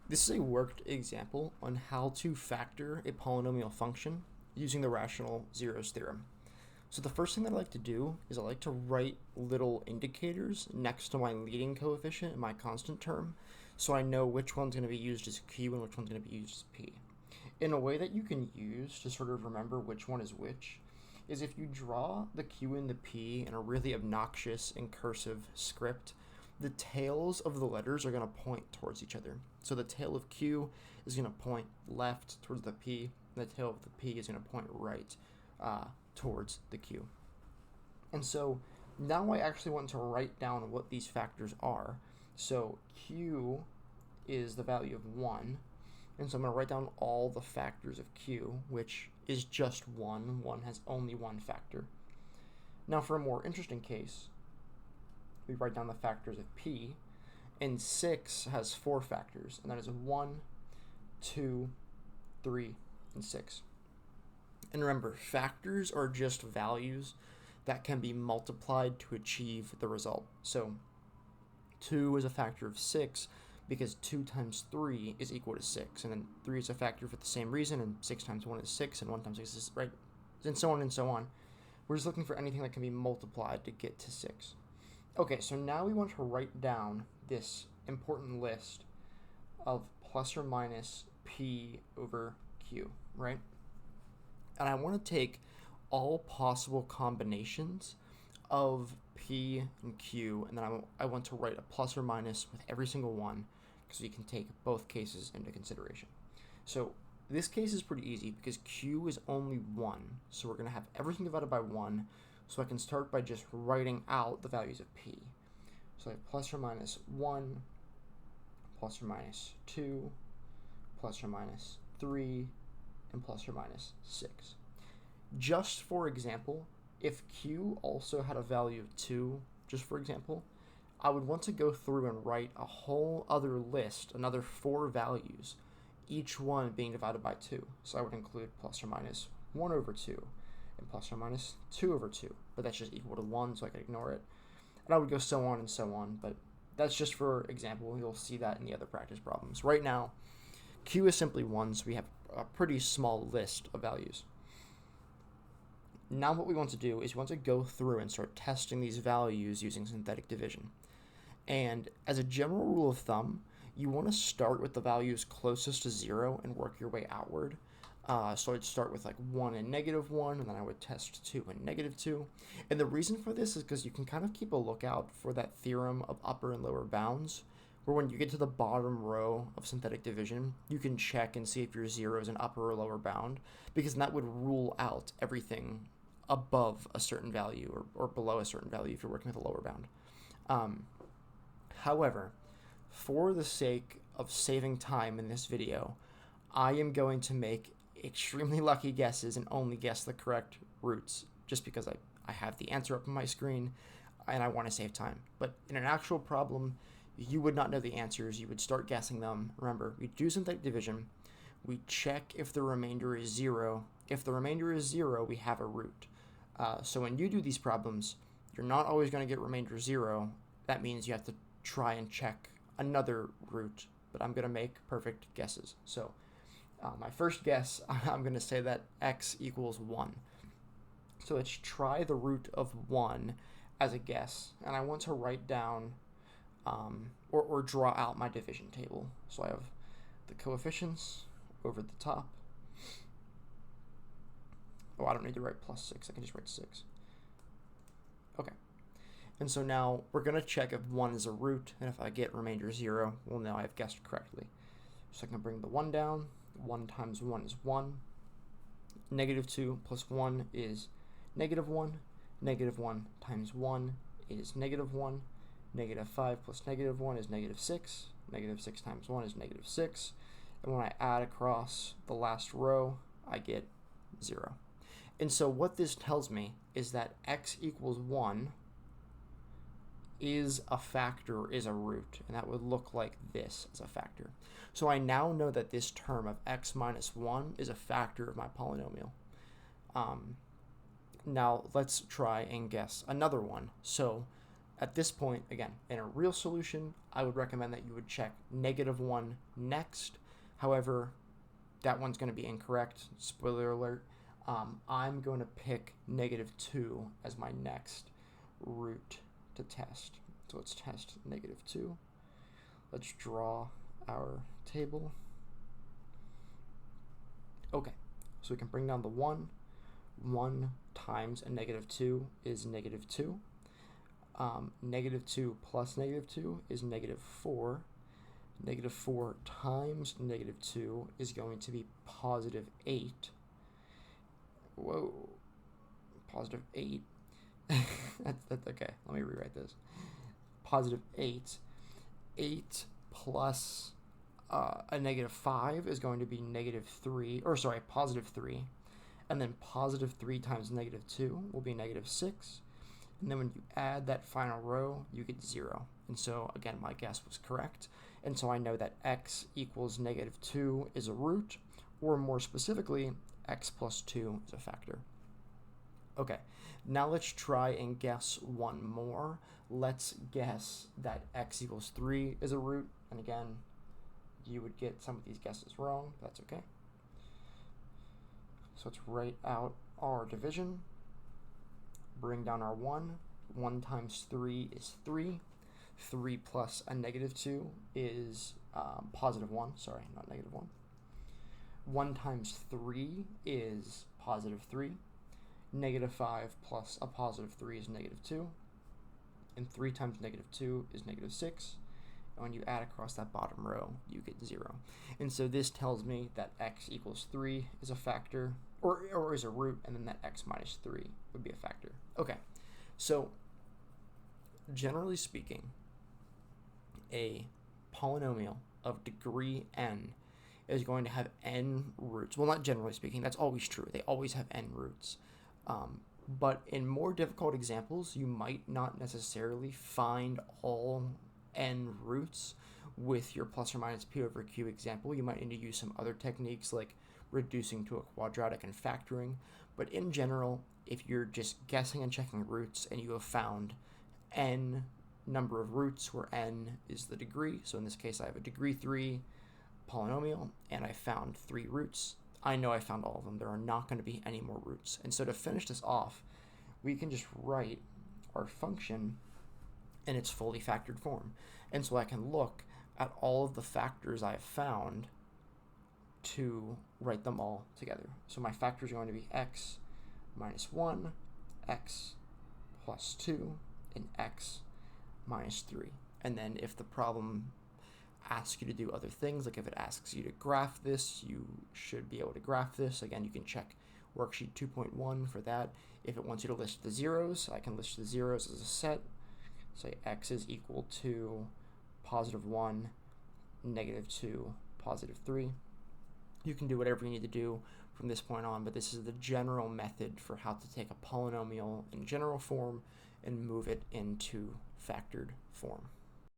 This is a worked example on how to factor a polynomial function using the rational zeros theorem. So the first thing that I like to do is I like to write little indicators next to my leading coefficient and my constant term, so I know which one's going to be used as q and which one's going to be used as p. In a way that you can use to sort of remember which one is which is if you draw the q and the p in a really obnoxious and cursive script, the tails of the letters are going to point towards each other. So the tail of q is going to point left towards the p, and the tail of the p is going to point right towards the q. And so now I actually want to write down what these factors are. So q is the value of 1, and so I'm going to write down all the factors of q, which is just 1. 1 has only one factor. Now for a more interesting case, we write down the factors of p, and 6 has 4 factors, and that is 1, 2, 3, and 6. And remember, factors are just values that can be multiplied to achieve the result. So 2 is a factor of 6 because 2 times 3 is equal to 6, and then 3 is a factor for the same reason, and 6 times 1 is 6, and 1 times 6 is, right, and so on and so on. We're just looking for anything that can be multiplied to get to 6. Okay, so now we want to write down this important list of plus or minus p over q, right? And I want to take all possible combinations of p and q, and then I want to write a plus or minus with every single one because we can take both cases into consideration. So this case is pretty easy because q is only 1, so we're going to have everything divided by 1, so I can start by just writing out the values of p. So I have plus or minus 1, plus or minus 2, plus or minus 3, and plus or minus 6. Just for example, if q also had a value of 2, just for example, I would want to go through and write a whole other list, another 4 values, each one being divided by 2. So I would include plus or minus 1 over 2 and plus or minus 2 over 2, but that's just equal to 1, so I could ignore it. And I would go so on and so on, but that's just for example. You'll see that in the other practice problems. Right now, q is simply 1, so we have a pretty small list of values. Now what we want to do is we want to go through and start testing these values using synthetic division. And as a general rule of thumb, you want to start with the values closest to 0 and work your way outward. So I'd start with like 1 and -1, and then I would test 2 and -2. And the reason for this is because you can kind of keep a lookout for that theorem of upper and lower bounds, where when you get to the bottom row of synthetic division, you can check and see if your 0 is an upper or lower bound, because that would rule out everything above a certain value or below a certain value if you're working with a lower bound. However, for the sake of saving time in this video, I am going to make extremely lucky guesses and only guess the correct roots just because I have the answer up on my screen and I want to save time. But in an actual problem, you would not know the answers. You would start guessing them. Remember, we do synthetic division. We check if the remainder is 0. If the remainder is 0, we have a root. So when you do these problems, you're not always going to get remainder 0. That means you have to try and check another root, but I'm going to make perfect guesses. So my first guess, I'm going to say that x equals 1. So let's try the root of 1 as a guess, and I want to write down or draw out my division table. So I have the coefficients over the top. Oh, I don't need to write plus 6. I can just write 6. Okay. And so now we're going to check if 1 is a root, and if I get remainder 0, well, now I've guessed correctly. So I can bring the 1 down. 1 times 1 is 1. -2 plus 1 is -1. -1 times 1 is -1. -5 plus -1 is -6. -6 times 1 is -6. And when I add across the last row, I get 0. And so what this tells me is that x equals 1 is a factor, is a root, and that would look like this as a factor. So I now know that this term of x minus 1 is a factor of my polynomial. Now let's try and guess another one. So at this point, again, in a real solution, I would recommend that you would check -1 next. However, that one's going to be incorrect. Spoiler alert. I'm going to pick -2 as my next root to test. So let's test -2. Let's draw our table. Okay, so we can bring down the 1. 1 times a -2 is -2. -2 plus -2 is -4. -4 times -2 is going to be +8. Whoa, +8. that's okay. Let me rewrite this. +8. 8 plus a -5 is going to be -3, or sorry, +3. And then +3 times -2 will be -6. And then when you add that final row, you get 0. And so, again, my guess was correct. And so I know that x equals -2 is a root, or more specifically, x plus 2 is a factor. Okay, now let's try and guess one more. Let's guess that x equals 3 is a root. And again, you would get some of these guesses wrong. That's okay. So let's write out our division. Bring down our 1. 1 times 3 is 3. 3 plus a -2 is +1. Sorry, not -1. 1 times 3 is +3. -5 plus a +3 is -2. And 3 times -2 is -6. And when you add across that bottom row, you get 0. And so this tells me that x equals 3 is a factor, or is a root, and then that x minus 3 would be a factor. Okay, so generally speaking, a polynomial of degree n is going to have n roots. Well, not generally speaking, that's always true. They always have n roots. But in more difficult examples, you might not necessarily find all n roots with your plus or minus p over q example. You might need to use some other techniques like reducing to a quadratic and factoring. But in general, if you're just guessing and checking roots and you have found n number of roots where n is the degree, so in this case I have a degree 3 polynomial and I found 3 roots, I know I found all of them. There are not going to be any more roots. And so to finish this off, we can just write our function in its fully factored form. And so I can look at all of the factors I have found to write them all together. So my factors are going to be x minus 1, x plus 2, and x minus 3. And then if the problem asks you to do other things, like if it asks you to graph this, you should be able to graph this. Again, you can check worksheet 2.1 for that. If it wants you to list the zeros, I can list the zeros as a set. Say x is equal to +1, -2, +3. You can do whatever you need to do from this point on, but this is the general method for how to take a polynomial in general form and move it into factored form.